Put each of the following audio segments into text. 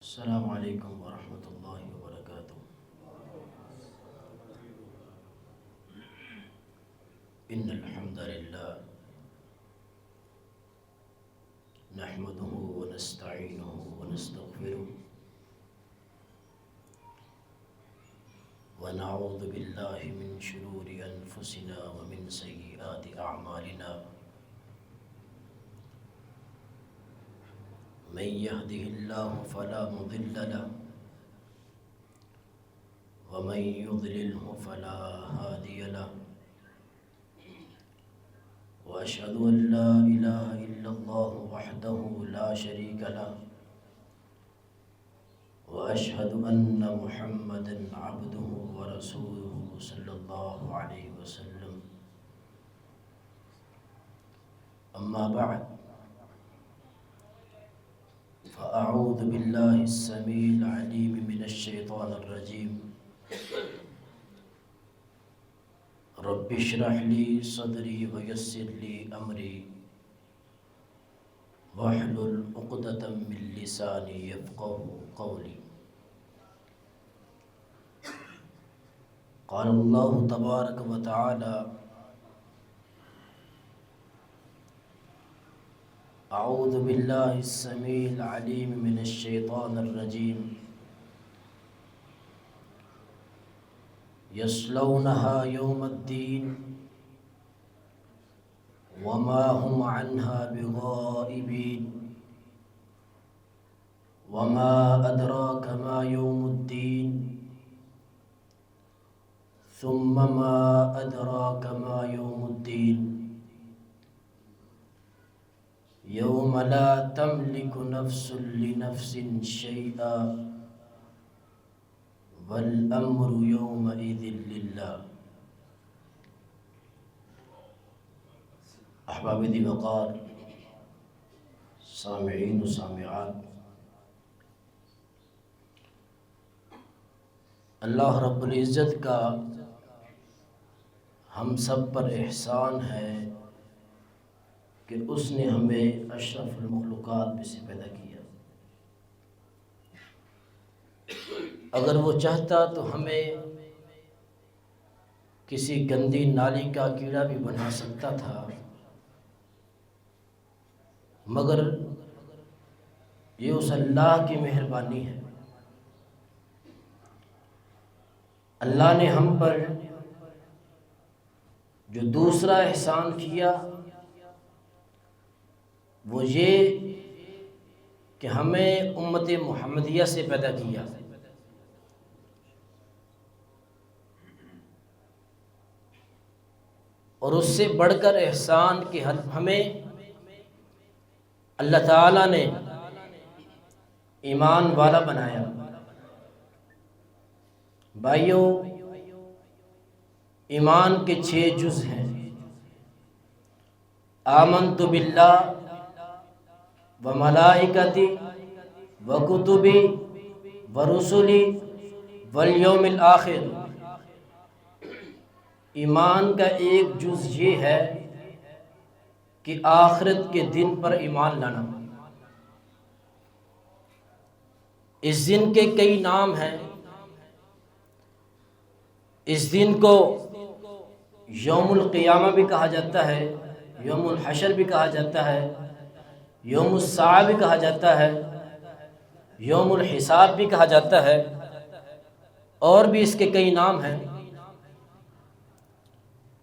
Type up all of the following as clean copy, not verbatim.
السلام علیکم ورحمۃ اللہ وبرکاتہ۔ ان الحمد للہ نحمده ونستعینه ونستغفره ونعوذ باللہ من شرور انفسنا ومن سیئات اعمالنا، من يهده الله فلا مضل له ومن يضلله فلا هادي له، وأشهد أن لا إله إلا الله وحده لا شريك له، وأشهد أن محمدا عبده ورسوله صلى الله عليه وسلم. أما بعد، فأعوذ بالله السميع العليم من الشيطان الرجيم. رب اشرح لي صدري ويسر لي أمري واحلل عقدة من لساني يفقهوا قولي. قال الله تبارك وتعالى: أعوذ بالله السميع العليم من الشيطان الرجيم. يصلونها يوم الدين وما هم عنها بغائبين. وما أدراك ما يوم الدين ثم ما أدراك ما يوم الدين. يوم لا تملك نفس لنفس شيئا والأمر يومئذ لله. احباب دی وقار، سامعین و سامعات، اللہ رب العزت کا ہم سب پر احسان ہے کہ اس نے ہمیں اشرف المخلوقات میں سے پیدا کیا۔ اگر وہ چاہتا تو ہمیں کسی گندی نالی کا کیڑا بھی بنا سکتا تھا، مگر یہ اس اللہ کی مہربانی ہے۔ اللہ نے ہم پر جو دوسرا احسان کیا وہ یہ کہ ہمیں امت محمدیہ سے پیدا کیا۔ اور اس سے بڑھ کر احسان کہ ہمیں اللہ تعالیٰ نے ایمان والا بنایا۔ بھائیو، ایمان کے 6 جز ہیں۔ آمنت باللہ و ملائکتی و کتبی و رسلی والیوم الآخر۔ ایمان کا ایک جز یہ ہے کہ آخرت کے دن پر ایمان لانا۔ اس دن کے کئی نام ہیں۔ اس دن کو یوم القیامہ بھی کہا جاتا ہے، یوم الحشر بھی کہا جاتا ہے، یوم الساعہ بھی کہا جاتا ہے، یوم الحساب بھی کہا جاتا ہے، اور بھی اس کے کئی نام ہیں۔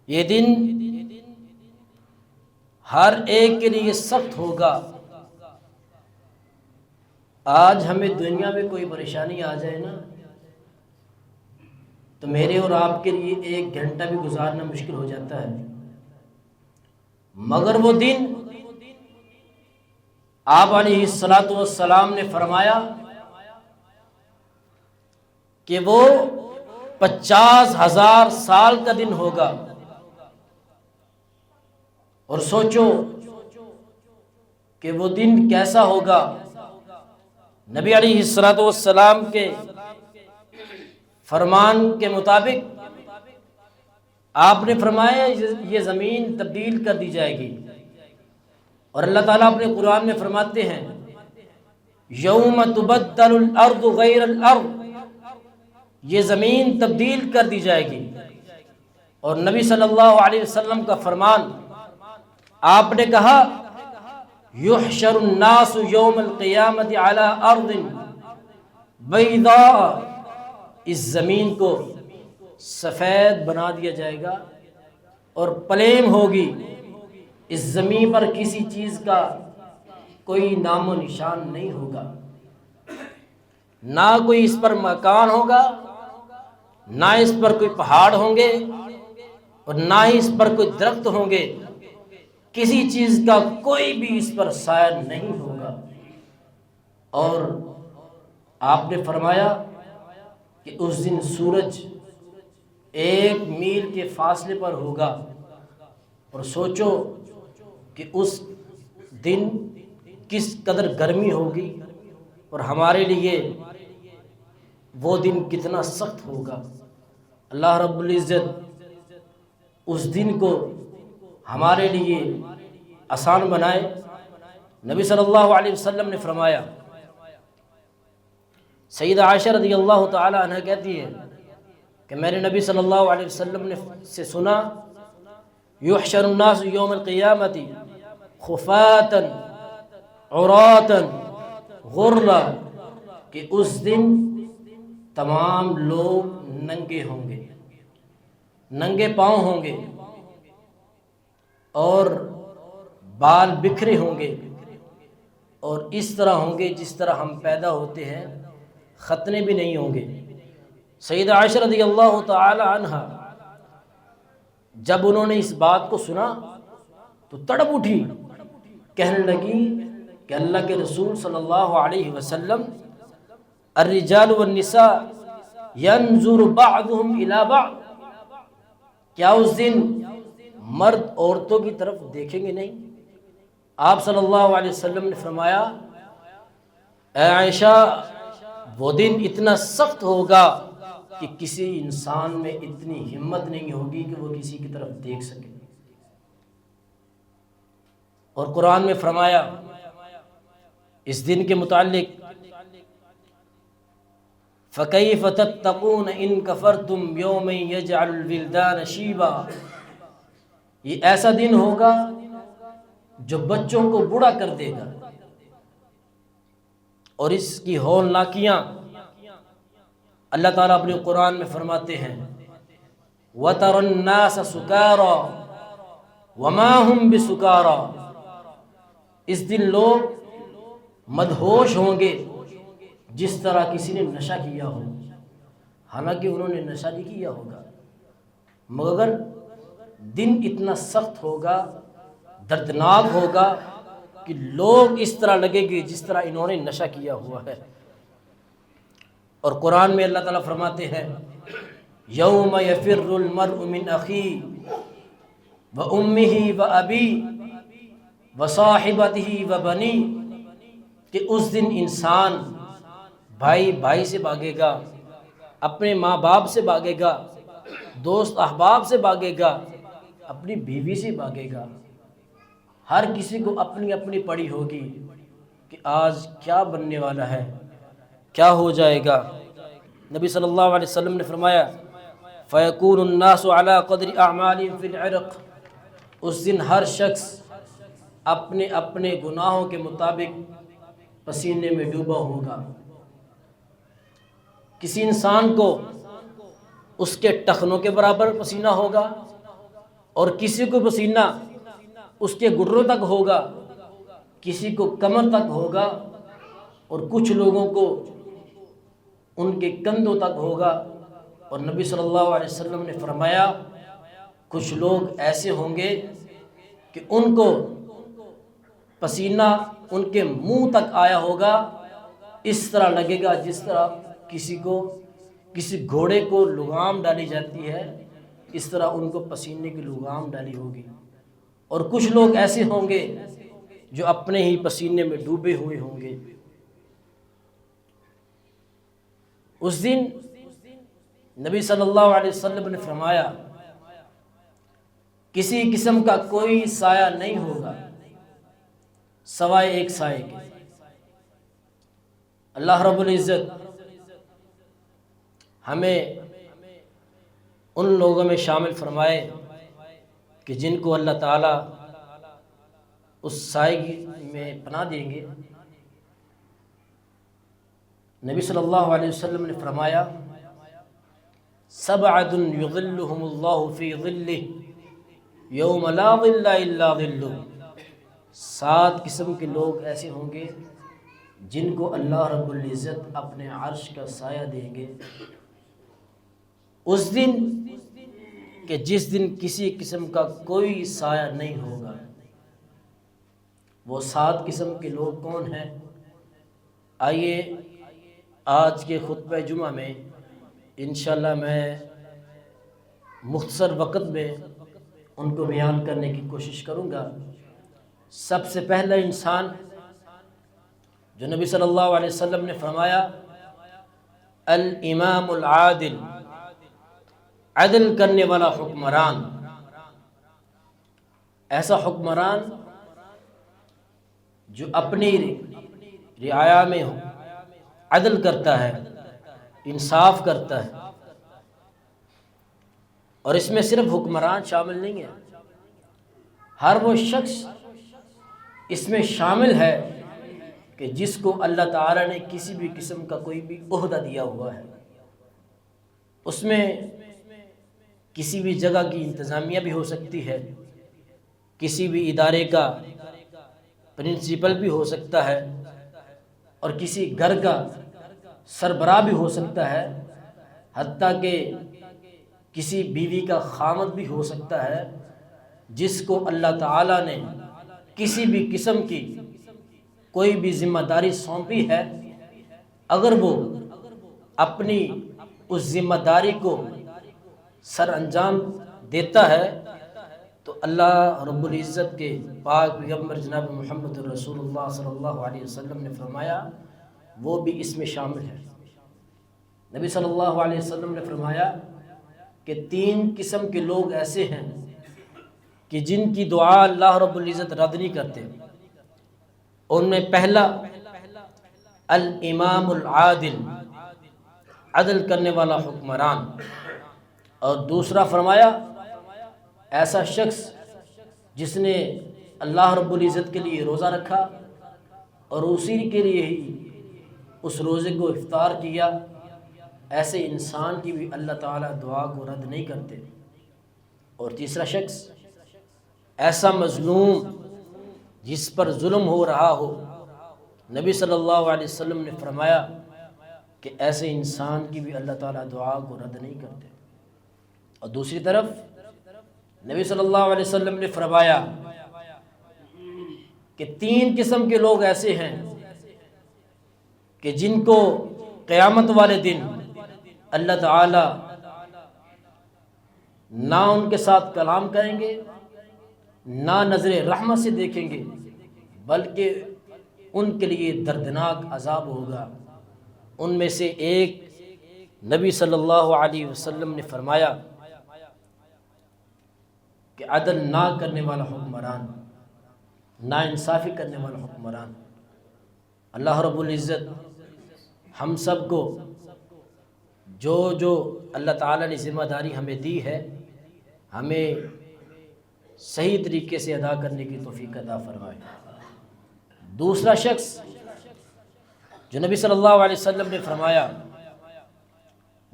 یہ دن ہر ایک کے لیے سخت ہوگا۔ آج ہمیں دنیا میں کوئی پریشانی آ جائے نا تو میرے اور آپ کے لیے 1 گھنٹہ بھی گزارنا مشکل ہو جاتا ہے، مگر وہ دن آپ علیہ الصلاۃ والسلام نے فرمایا کہ وہ 50,000 سال کا دن ہوگا۔ اور سوچو کہ وہ دن کیسا ہوگا۔ نبی علیہ الصلاۃ والسلام کے فرمان کے مطابق آپ نے فرمایا یہ زمین تبدیل کر دی جائے گی، اور اللہ تعالیٰ اپنے قرآن میں فرماتے ہیں یوم تبدل الارض غیر الارض، یہ زمین تبدیل کر دی جائے گی۔ اور نبی صلی اللہ علیہ وسلم کا فرمان، آپ نے کہا یحشر الناس یوم القیامت علی ارض بیضاء، اس زمین کو سفید بنا دیا جائے گا اور پلیم ہوگی، اس زمین پر کسی چیز کا کوئی نام و نشان نہیں ہوگا، نہ کوئی اس پر مکان ہوگا، نہ اس پر کوئی پہاڑ ہوں گے، اور نہ ہی اس پر کوئی درخت ہوں گے، کسی چیز کا کوئی بھی اس پر سایہ نہیں ہوگا۔ اور آپ نے فرمایا کہ اس دن سورج 1 میل کے فاصلے پر ہوگا، اور سوچو کہ اس دن کس قدر گرمی ہوگی، اور ہمارے لیے وہ دن کتنا سخت ہوگا۔ اللہ رب العزت اس دن کو ہمارے لیے آسان بنائے۔ نبی صلی اللہ علیہ وسلم نے فرمایا، سیدہ عائشہ رضی اللہ تعالی عنہ کہتی ہے کہ میں نے نبی صلی اللہ علیہ وسلم سے سنا، یحشر الناس یوم القیامت خفاتا عراتا غرلا، کہ اس دن تمام لوگ ننگے ہوں گے، ننگے پاؤں ہوں گے، اور بال بکھرے ہوں گے، اور اس طرح ہوں گے جس طرح ہم پیدا ہوتے ہیں، ختنے بھی نہیں ہوں گے۔ سیدہ عائشہ رضی اللہ تعالی عنہ جب انہوں نے اس بات کو سنا تو تڑپ اٹھی، کہنے لگی کہ اللہ کے رسول صلی اللہ علیہ وسلم، الرجال والنساء ينظر بعضهم الى بعض، کیا اس دن مرد عورتوں کی طرف دیکھیں گے نہیں؟ آپ صلی اللہ علیہ وسلم نے فرمایا، اے عائشہ، وہ دن اتنا سخت ہوگا کہ کسی انسان میں اتنی ہمت نہیں ہوگی کہ وہ کسی کی طرف دیکھ سکے۔ اور قرآن میں فرمایا اس دن کے متعلق، فَكَيْفَ تَتَّقُونَ إِن كَفَرْتُمْ يَوْمًا يَجْعَلُ الْوِلْدَانَ شِيبًا، یہ ایسا دن ہوگا جو بچوں کو بوڑھا کر دے گا، اور اس کی ہولناکیاں اللہ تعالیٰ اپنے قرآن میں فرماتے ہیں، وَتَرَى النَّاسَ سُكَارَى وَمَا هُمْ بِسُكَارَى، اس دن لوگ مدہوش ہوں گے جس طرح کسی نے نشہ کیا ہو، حالانکہ انہوں نے نشہ نہیں کیا ہوگا، مگر دن اتنا سخت ہوگا، دردناک ہوگا کہ لوگ اس طرح لگے گے جس طرح انہوں نے نشہ کیا ہوا ہے۔ اور قرآن میں اللہ تعالیٰ فرماتے ہیں، یوم یفر المرء من اخیہ وامہ وابیہ وصاحبتہ وبنیہ، کہ اس دن انسان بھائی بھائی سے بھاگے گا، اپنے ماں باپ سے بھاگے گا، دوست احباب سے بھاگے گا، اپنی بیوی سے بھاگے گا۔ ہر کسی کو اپنی اپنی پڑی ہوگی کہ آج کیا بننے والا ہے، کیا ہو جائے گا۔ نبی صلی اللہ علیہ وسلم نے فرمایا، فَيَكُونُ النَّاسُ عَلَىٰ قَدْرِ أَعْمَالِهِمْ فِي الْعِرْقِ، اس دن ہر شخص اپنے اپنے گناہوں کے مطابق پسینے میں ڈوبا ہوگا۔ کسی انسان کو اس کے ٹخنوں کے برابر پسینہ ہوگا، اور کسی کو پسینہ اس کے گھٹنوں تک ہوگا، کسی کو کمر تک ہوگا، اور کچھ لوگوں کو ان کے کندھوں تک ہوگا۔ اور نبی صلی اللہ علیہ وسلم نے فرمایا، کچھ لوگ ایسے ہوں گے کہ ان کو پسینہ ان کے منہ تک آیا ہوگا، اس طرح لگے گا جس طرح کسی گھوڑے کو لگام ڈالی جاتی ہے، اس طرح ان کو پسینے کی لگام ڈالی ہوگی۔ اور کچھ لوگ ایسے ہوں گے جو اپنے ہی پسینے میں ڈوبے ہوئے ہوں گے۔ اس دن نبی صلی اللہ علیہ وسلم نے فرمایا، کسی قسم کا کوئی سایہ نہیں ہوگا سوائے ایک سائے کے، اللہ رب العزت ہمیں ان لوگوں میں شامل فرمائے کہ جن کو اللہ تعالیٰ اس سائے میں پناہ دیں گے۔ نبی صلی اللہ علیہ وسلم نے فرمایا سبعۃ یظلھم اللہ فی ظلہ یوم لا ظل الا ظلہ، 7 قسم کے لوگ ایسے ہوں گے جن کو اللہ رب العزت اپنے عرش کا سایہ دیں گے اس دن کہ جس دن کسی قسم کا کوئی سایہ نہیں ہوگا۔ وہ 7 قسم کے لوگ کون ہیں؟ آئیے آج کے خطبہ جمعہ میں انشاءاللہ میں مختصر وقت میں ان کو بیان کرنے کی کوشش کروں گا۔ سب سے پہلا انسان جو نبی صلی اللہ علیہ وسلم نے فرمایا الامام العادل، عدل کرنے والا حکمران، ایسا حکمران جو اپنی رعایا میں عدل کرتا ہے، انصاف کرتا ہے، اور اس میں صرف حکمران شامل نہیں ہے، ہر وہ شخص اس میں شامل ہے کہ جس کو اللہ تعالیٰ نے کسی بھی قسم کا کوئی بھی عہدہ دیا ہوا ہے، اس میں کسی بھی جگہ کی انتظامیہ بھی ہو سکتی ہے، کسی بھی ادارے کا پرنسپل بھی ہو سکتا ہے، اور کسی گھر کا سربراہ بھی ہو سکتا ہے، حتیٰ کہ کسی بیوی کا خامد بھی ہو سکتا ہے، جس کو اللہ تعالیٰ نے کسی بھی قسم کی کوئی بھی ذمہ داری سونپی ہے، اگر وہ اپنی اس ذمہ داری کو سر انجام دیتا ہے تو اللہ رب العزت کے پاک پیغمبر جناب محمد رسول اللہ صلی اللہ علیہ وسلم نے فرمایا وہ بھی اس میں شامل ہے۔ نبی صلی اللہ علیہ وسلم نے فرمایا کہ 3 قسم کے لوگ ایسے ہیں کہ جن کی دعا اللہ رب العزت رد نہیں کرتے۔ ان میں پہلا الامام العادل، عدل کرنے والا حکمران، اور دوسرا فرمایا ایسا شخص جس نے اللہ رب العزت کے لیے روزہ رکھا اور اسی کے لیے ہی اس روزے کو افطار کیا، ایسے انسان کی بھی اللہ تعالیٰ دعا کو رد نہیں کرتے۔ اور تیسرا شخص ایسا مظلوم جس پر ظلم ہو رہا ہو، نبی صلی اللہ علیہ وسلم نے فرمایا کہ ایسے انسان کی بھی اللہ تعالیٰ دعا کو رد نہیں کرتے۔ اور دوسری طرف نبی صلی اللہ علیہ وسلم نے فرمایا کہ 3 قسم کے لوگ ایسے ہیں کہ جن کو قیامت والے دن اللہ تعالی نہ ان کے ساتھ کلام کریں گے، نہ نظر رحمت سے دیکھیں گے، بلکہ ان کے لیے دردناک عذاب ہوگا۔ ان میں سے ایک نبی صلی اللہ علیہ وسلم نے فرمایا کہ عدل نہ کرنے والا حکمران، نا انصافی کرنے والا حکمران۔ اللہ رب العزت ہم سب کو جو اللہ تعالیٰ نے ذمہ داری ہمیں دی ہے، ہمیں صحیح طریقے سے ادا کرنے کی توفیق عطا فرمائے۔ دوسرا شخص جو نبی صلی اللہ علیہ وسلم نے فرمایا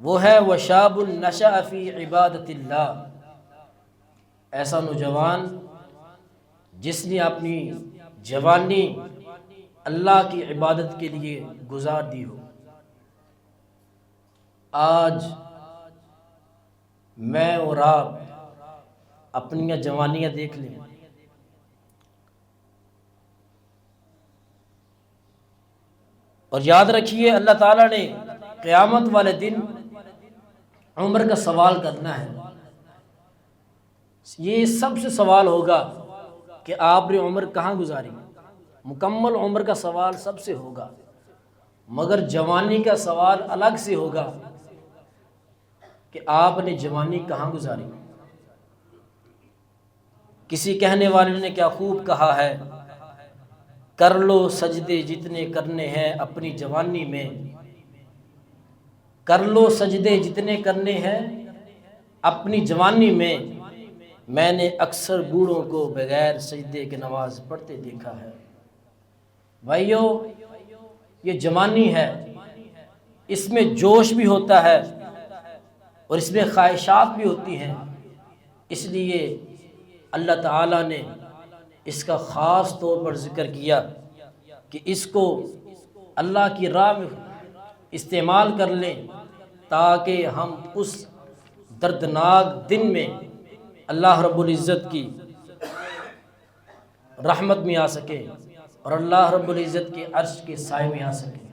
وہ ہے وشاب نشأ فی عبادت اللہ، ایسا نوجوان جس نے اپنی جوانی اللہ کی عبادت کے لیے گزار دی ہو۔ آج میں اور آپ اپنی جوانیاں دیکھ لیں، اور یاد رکھیے اللہ تعالیٰ نے قیامت والے دن عمر کا سوال کرنا ہے۔ یہ سب سے سوال ہوگا کہ آپ نے عمر کہاں گزاری، مکمل عمر کا سوال سب سے ہوگا، مگر جوانی کا سوال الگ سے ہوگا کہ آپ نے جوانی کہاں گزاری۔ کسی کہنے والے نے کیا خوب کہا ہے کر لو سجدے جتنے کرنے ہیں اپنی جوانی میں، کر لو سجدے جتنے کرنے ہیں اپنی جوانی میں نے اکثر بوڑھوں کو بغیر سجدے کے نماز پڑھتے دیکھا ہے۔ بھائیو، یہ جوانی ہے، اس میں جوش بھی ہوتا ہے اور اس میں خواہشات بھی ہوتی ہیں، اس لیے اللہ تعالیٰ نے اس کا خاص طور پر ذکر کیا کہ اس کو اللہ کی راہ میں استعمال کر لیں تاکہ ہم اس دردناک دن میں اللہ رب العزت کی رحمت میں آ سکے اور اللہ رب العزت کے عرش کے سائے میں آ سکے۔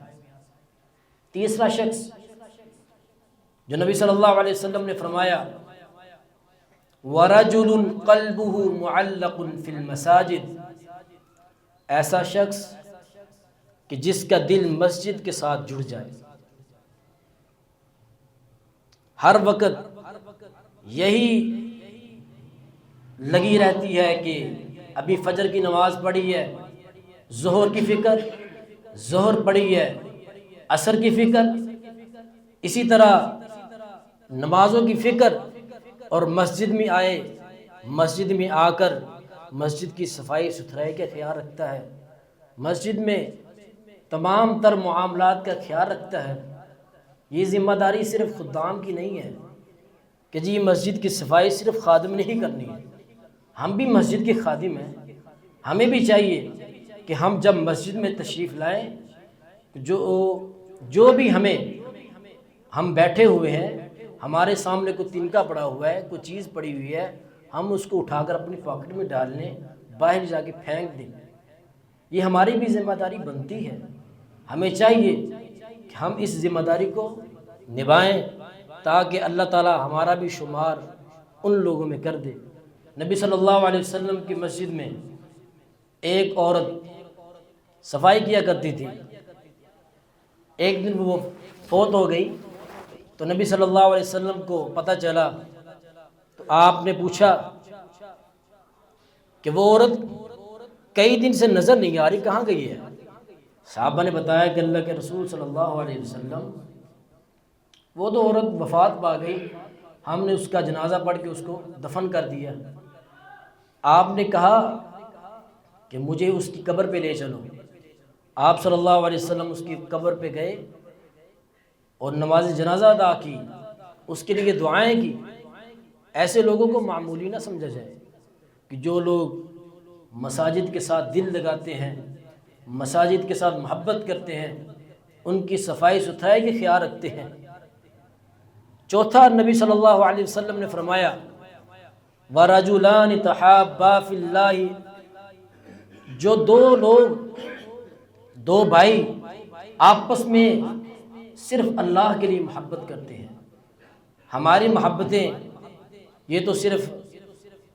تیسرا شخص جو نبی صلی اللہ علیہ وسلم نے فرمایا وَرَجُلٌ قَلْبُهُ مُعَلَّقٌ فِي الْمَسَاجِدِ، ایسا شخص کہ جس کا دل مسجد کے ساتھ جڑ جائے، ہر وقت یہی لگی رہتی ہے کہ ابھی فجر کی نماز پڑھی ہے، ظہر کی فکر، ظہر پڑھی ہے، عصر کی فکر، اسی طرح نمازوں کی فکر، اور مسجد میں آئے، مسجد میں آ کر مسجد کی صفائی ستھرائی کا خیال رکھتا ہے، مسجد میں تمام تر معاملات کا خیال رکھتا ہے۔ یہ ذمہ داری صرف خدام کی نہیں ہے کہ جی مسجد کی صفائی صرف خادم نے ہی کرنی ہے، ہم بھی مسجد کے خادم ہیں، ہمیں بھی چاہیے کہ ہم جب مسجد میں تشریف لائیں جو بھی ہم بیٹھے ہوئے ہیں، ہمارے سامنے کوئی تنکا پڑا ہوا ہے، کوئی چیز پڑی ہوئی ہے، ہم اس کو اٹھا کر اپنی پاکٹ میں ڈال لیں، باہر جا کے پھینک دیں۔ یہ ہماری بھی ذمہ داری بنتی ہے، ہمیں چاہیے کہ ہم اس ذمہ داری کو نبھائیں تاکہ اللہ تعالی ہمارا بھی شمار ان لوگوں میں کر دے۔ نبی صلی اللہ علیہ وسلم کی مسجد میں ایک عورت صفائی کیا کرتی تھی، ایک دن وہ فوت ہو گئی تو نبی صلی اللہ علیہ وسلم کو پتہ چلا تو آپ نے پوچھا کہ وہ عورت کئی دن سے نظر نہیں آ رہی، کہاں گئی ہے؟ صحابہ نے بتایا کہ اللہ کے رسول صلی اللہ علیہ وسلم وہ تو عورت وفات پا گئی، ہم نے اس کا جنازہ پڑھ کے اس کو دفن کر دیا۔ آپ نے کہا کہ مجھے اس کی قبر پہ لے چلو۔ آپ صلی اللہ علیہ وسلم اس کی قبر پہ گئے اور نماز جنازہ ادا کی، اس کے لیے دعائیں کی۔ ایسے لوگوں کو معمولی نہ سمجھا جائے کہ جو لوگ مساجد کے ساتھ دل لگاتے ہیں، مساجد کے ساتھ محبت کرتے ہیں، ان کی صفائی ستھرائی کے خیال رکھتے ہیں۔ چوتھا، نبی صلی اللہ علیہ وسلم نے فرمایا وَرَجُلَانِ تَحَابَّا فِي اللَّهِ، جو دو بھائی آپس میں صرف اللہ کے لیے محبت کرتے ہیں۔ ہماری محبتیں یہ تو صرف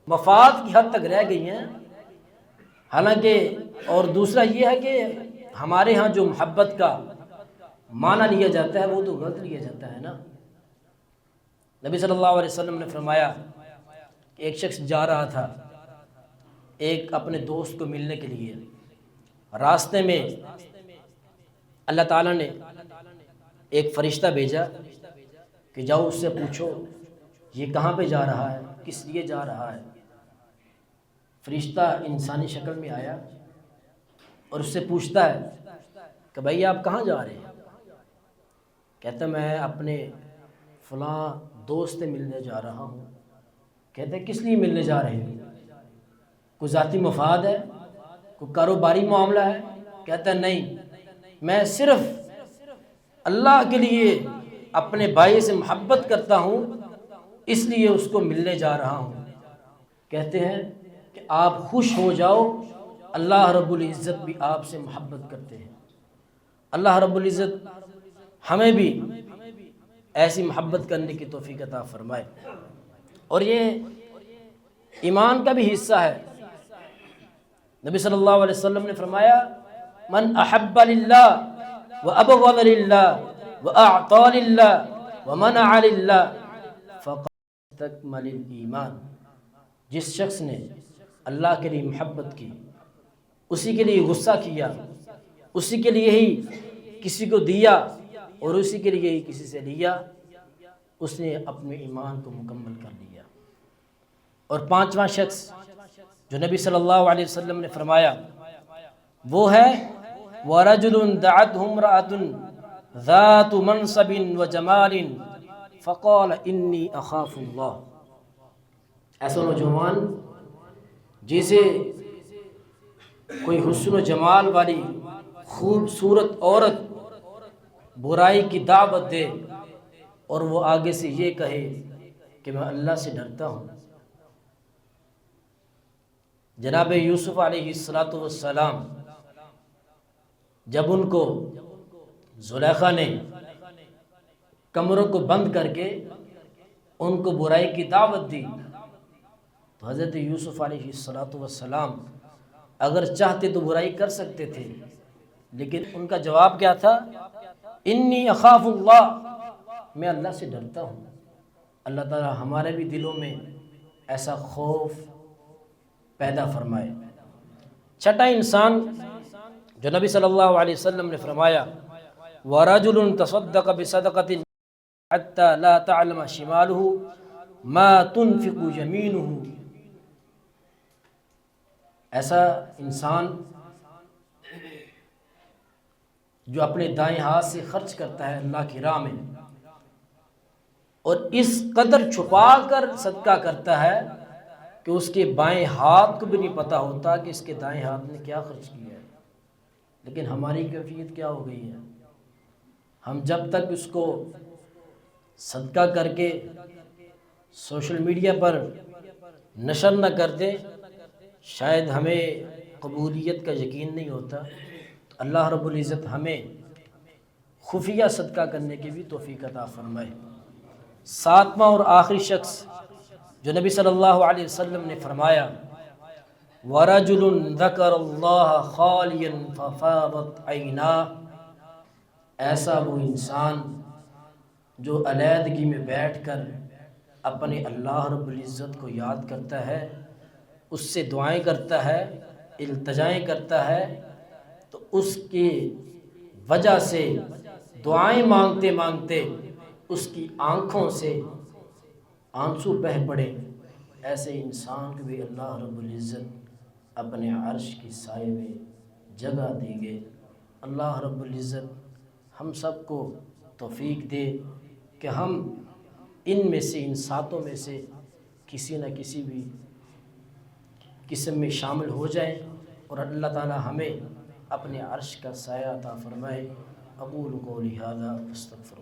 مفاد کی حد تک رہ گئی ہیں، حالانکہ اور دوسرا یہ ہے کہ ہمارے ہاں جو محبت کا معنی لیا جاتا ہے وہ تو غلط لیا جاتا ہے نا۔ نبی صلی اللہ علیہ وسلم نے فرمایا کہ ایک شخص جا رہا تھا ایک اپنے دوست کو ملنے کے لیے، راستے میں اللہ تعالیٰ نے ایک فرشتہ بھیجا کہ جاؤ اس سے پوچھو یہ کہاں پہ جا رہا ہے، کس لیے جا رہا ہے۔ فرشتہ انسانی شکل میں آیا اور اس سے پوچھتا ہے کہ بھائی آپ کہاں جا رہے ہیں؟ کہتا میں اپنے فلاں دوست سے ملنے جا رہا ہوں۔ کہتے کس لیے ملنے جا رہے ہیں؟ کوئی ذاتی مفاد ہے، کوئی کاروباری معاملہ ہے؟ کہتا ہے نہیں، میں صرف اللہ کے لیے اپنے بھائی سے محبت کرتا ہوں، اس لیے اس کو ملنے جا رہا ہوں۔ کہتے ہیں کہ آپ خوش ہو جاؤ، اللہ رب العزت بھی آپ سے محبت کرتے ہیں۔ اللہ رب العزت ہمیں بھی ایسی محبت کرنے کی توفیق عطا فرمائے۔ اور یہ ایمان کا بھی حصہ ہے۔ نبی صلی اللہ علیہ وسلم نے فرمایا من احب للہ وابغض للہ واعطى للہ ومنع للہ فقد استكمل الایمان، جس شخص نے اللہ کے لیے محبت کی اسی کے لیے غصہ کیا، اسی کے لیے ہی کسی کو دیا اور اسی کے لیے ہی کسی سے لیا، اس نے اپنے ایمان کو مکمل کر لیا۔ اور پانچواں شخص جو نبی صلی اللہ علیہ وسلم نے فرمایا وہ ہے وَرَجُلٌ دَعَتْهُ امْرَأَةٌ ذَاتُ مَنْصَبٍ وَجَمَالٍ فَقَالَ إِنِّي أَخَافُ اللَّهِ۔ ایسا نوجوان جسے کوئی حسن و جمال والی خوبصورت عورت برائی کی دعوت دے اور وہ آگے سے یہ کہے کہ میں اللہ سے ڈرتا ہوں۔ جناب یوسف علیہ السلام جب ان کو زلیخا نے کمروں کو بند کر کے ان کو برائی کی دعوت دی تو حضرت یوسف علیہ السلام اگر چاہتے تو برائی کر سکتے تھے، لیکن ان کا جواب کیا تھا؟ انی اخاف اللہ، میں اللہ سے ڈرتا ہوں۔ اللہ تعالی ہمارے بھی دلوں میں ایسا خوف پیدا فرمائے۔ چھٹا انسان جو نبی صلی اللہ علیہ وسلم نے فرمایا وَرَجُلٌ تَصَدَّقَ بِصَدَقَةٍ حَتَّى لَا تَعْلَمَ شِمَالُهُ مَا تُنْفِقُ يَمِينُهُ۔ ایسا انسان جو اپنے دائیں ہاتھ سے خرچ کرتا ہے اللہ کی راہ میں اور اس قدر چھپا کر صدقہ کرتا ہے کہ اس کے بائیں ہاتھ کو بھی نہیں پتہ ہوتا کہ اس کے دائیں ہاتھ نے کیا خرچ کیا ہے۔ لیکن ہماری کیفیت کیا ہو گئی ہے؟ ہم جب تک اس کو صدقہ کر کے سوشل میڈیا پر نشر نہ کر دیں شاید ہمیں قبولیت کا یقین نہیں ہوتا۔ اللہ رب العزت ہمیں خفیہ صدقہ کرنے کی بھی توفیق عطا فرمائے۔ ساتواں اور آخری شخص جو نبی صلی اللہ علیہ وسلم نے فرمایا وَرَجُلٌ ذَكَرَ اللَّهَ خَالِيًا فَفَاضَتْ عَيْنَاهُ۔ ایسا وہ انسان جو علیحدگی میں بیٹھ کر اپنے اللہ رب العزت کو یاد کرتا ہے، اس سے دعائیں کرتا ہے، التجائیں کرتا ہے، تو اس کی وجہ سے دعائیں مانگتے مانگتے اس کی آنکھوں سے آنسو بہہ پڑے، ایسے انسان کو بھی اللہ رب العزت اپنے عرش کی سائے میں جگہ دے گے۔ اللہ رب العزت ہم سب کو توفیق دے کہ ہم ان میں سے، ان ساتوں میں سے کسی نہ کسی بھی قسم میں شامل ہو جائیں اور اللہ تعالی ہمیں اپنے عرش کا سایہ عطا فرمائے۔ اقول قولی ھذا واستغفر